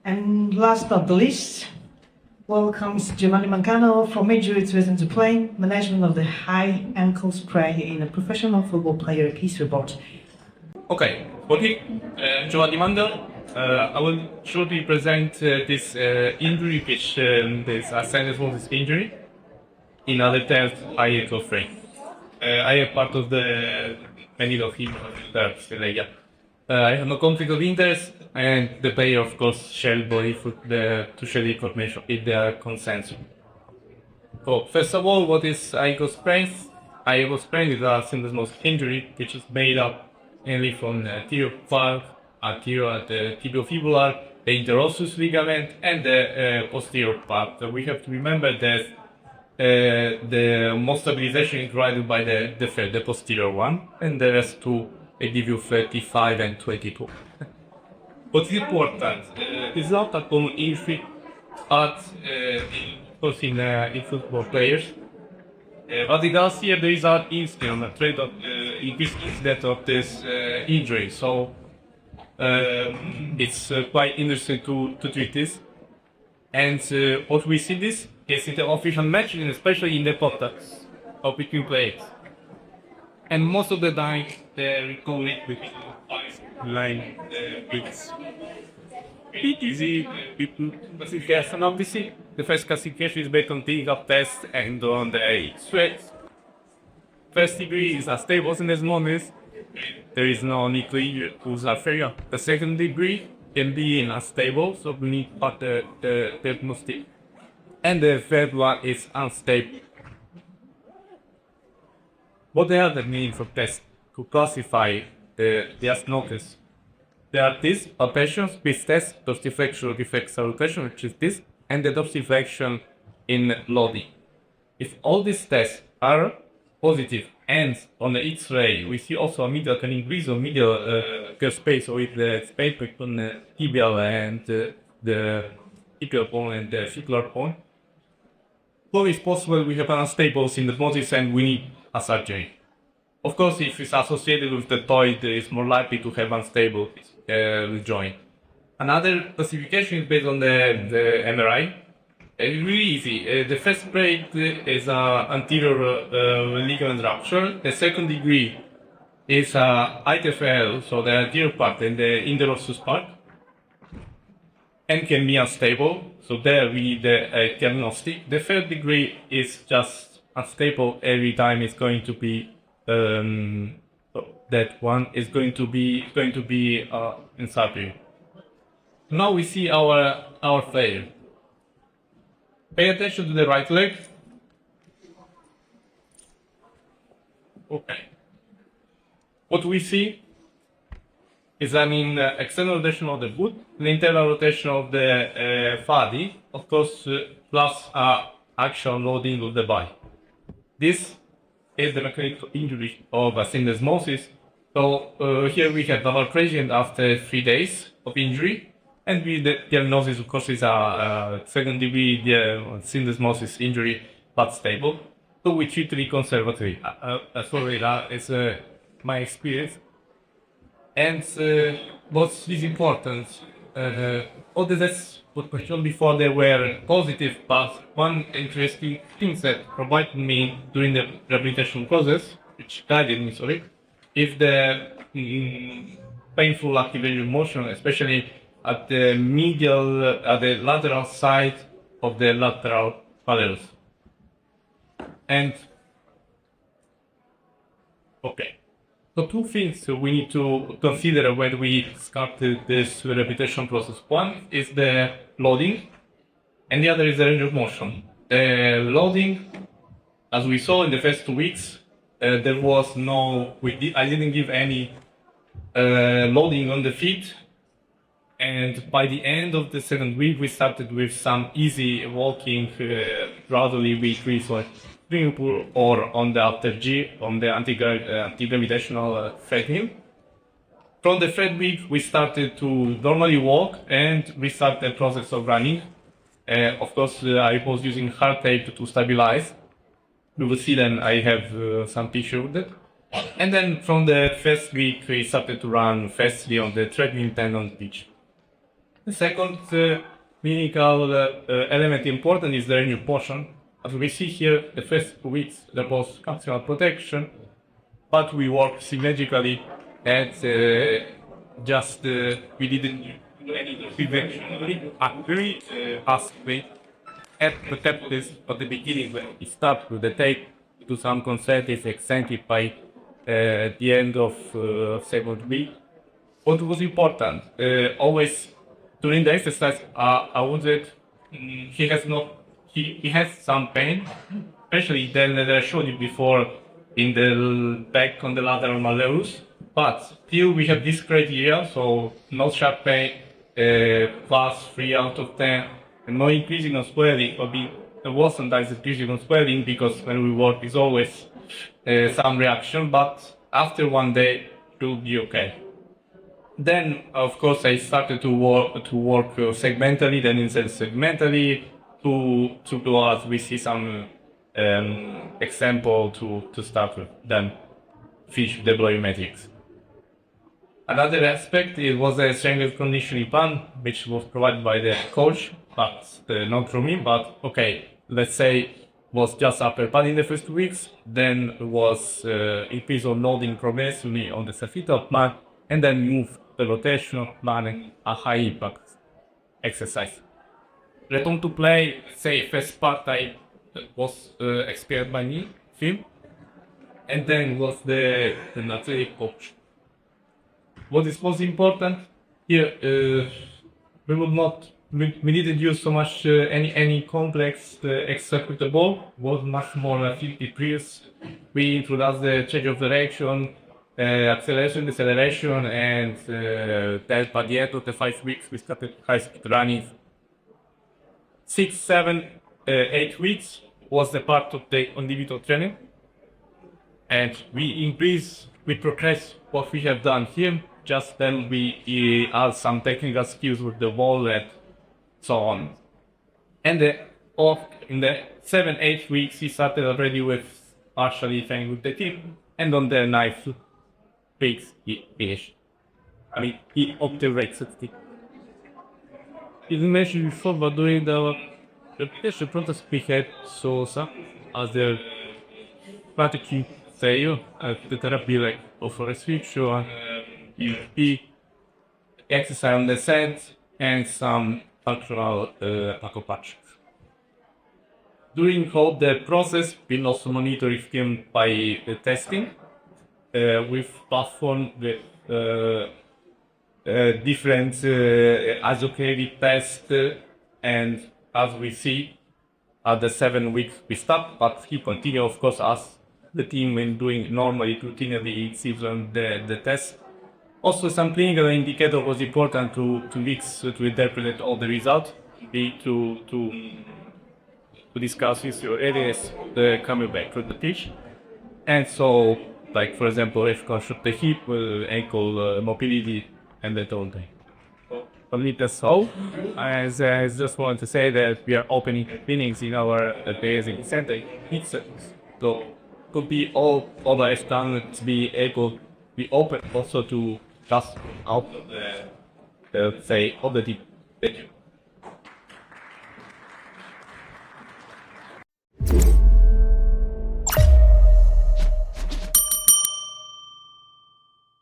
And last but not the least, welcomes Gianmario Mangano from injury to return to play, management of the high ankle sprain in a professional football player case report. Okay, Gianmario Mangano. I will shortly present this injury, which is a syndesmozy injury. In other terms, high ankle sprain. I am part of the many of him. I have no conflict of interest, and the player, of course, shall body to share the information if they are consensus. So, first of all, what is ankle sprain? Ankle sprain is a syndesmozy injury, which is made up mainly from the anterior valve, anterior at the tibiofibular, the interosseous ligament, and the posterior part. So we have to remember that the most stabilization is provided by the posterior one, and the rest two, I give you 35 and 22. What's important is not a common injury, but in football players. But it does here there is an incident, a trade of increased incident of this injury. So it's quite interesting to treat this. And what we see this is in the official match, and especially in the podczas of between players. And most of the time, they recall it with 5 line weeks. It's easy, people classification obviously. The first classification is based on technical test and on the stress. First degree is a stable syndesmosis. There is no need to use a failure. The second degree can be in a stable, so we need the diagnostic. And the third one is unstable. What the other meaning for test to classify the diagnosis? There are these palpations, with test, dorsiflexion, reflex salutation, which is this, and the dorsiflexion in loading. If all these tests are positive and on the X-ray we see also a medial can increase or medial space with the space between the tibial and the tibial bone and the fibular bone, so it's possible we have an unstable syndesmosis and we need a surgery. Of course, if it's associated with the toy, it's more likely to have unstable joint. Another classification is based on the MRI. It's really easy. The first grade is anterior ligament rupture. The second degree is ITFL, so the anterior part and the interosseous part, and can be unstable. So there we need the diagnostic. The third degree is just unstable every time. It's going to be that one is going to be in surgery. Now we see our failure. Pay attention to the right leg. Okay. What we see is external rotation of the foot, the internal rotation of the body, of course, plus action loading of the body. This is the mechanical injury of a syndesmosis. So here we have our patient after 3 days of injury, and the diagnosis, of course, is a second degree syndesmosis injury, but stable. So we treat really conservatively. Sorry, that is my experience. And what is important, all the tests what questioned before they were positive, but one interesting thing that provided me during the rehabilitation process, which guided me, sorry, is the painful activation motion, especially at the the lateral side of the lateral patellus. And okay. So two things we need to consider when we start this rehabilitation process. One is the loading, and the other is the range of motion. The loading, as we saw in the first 2 weeks, there was I didn't give any loading on the feet, and by the end of the second week we started with some easy walking, gradually we increased swimming pool or on the after G, on the anti-gravitational treadmill. From the third week we started to normally walk and we started the process of running. Of course I was using hard tape to stabilize. You will see then I have some picture of that. And then from the first week, we started to run fastly on the treadmill and on the beach. The second clinical element important is the renewed portion. As we see here, the first 2 weeks there was functional protection, but we worked synergically and we didn't do any prevention. Very fastly at the test at the beginning when we start with the take to some consent is extended by the end of second week. What was important, always during the exercise, I wanted, he has some pain, especially then that I showed you before in the back on the lateral malleus, but still we have this criteria, so no sharp pain, plus 3 out of 10, and no increasing of swelling, or there was sometimes increasing of swelling because when we work is always some reaction, but after 1 day it will be okay. Then, of course, I started to work segmentally, then instead segmentally, to go out, we see some example to start with, then finish the volumetrics. Another aspect, it was a strength and conditioning plan, which was provided by the coach, but not through me, but okay, let's say was just upper body in the first 2 weeks, then was increase of loading progressively on the surfeit plan, and then move the rotational plan, a high impact exercise. Return to play, say first part I was experienced by me, film, and then was the natural coach. What is most important here, we didn't use so much any complex executable, was much more 50 degrees. We introduced the change of direction, acceleration, deceleration, and then by the end of the 5 weeks we started high speed running. 6, 7, 8 weeks was the part of the individual training, and we progress what we have done here. Just then we add some technical skills with the wall and so on. And in the 7, 8 weeks he started already with partially training with the team, and on the 9th weeks he obtained 60. As mentioned before, but during the first protest we had SOSA as the practicing failure at the therapy like of restriction, UFP, exercise on the set, and some functional patches. During all the process, we also monitored him by testing with platform with different isocratic tests, and as we see at the 7 weeks we stopped, but he continued, of course, as the team when doing normally routinely the test. Also, some clinical indicator was important to mix to interpret all the results, to discuss with your areas coming back to the pitch, and so like for example, if of the hip, ankle mobility, and that all day. Only that's all. I just want to say that we are opening clinics in our basic center. So could be all the standards be able to be open also to just out say of the deep.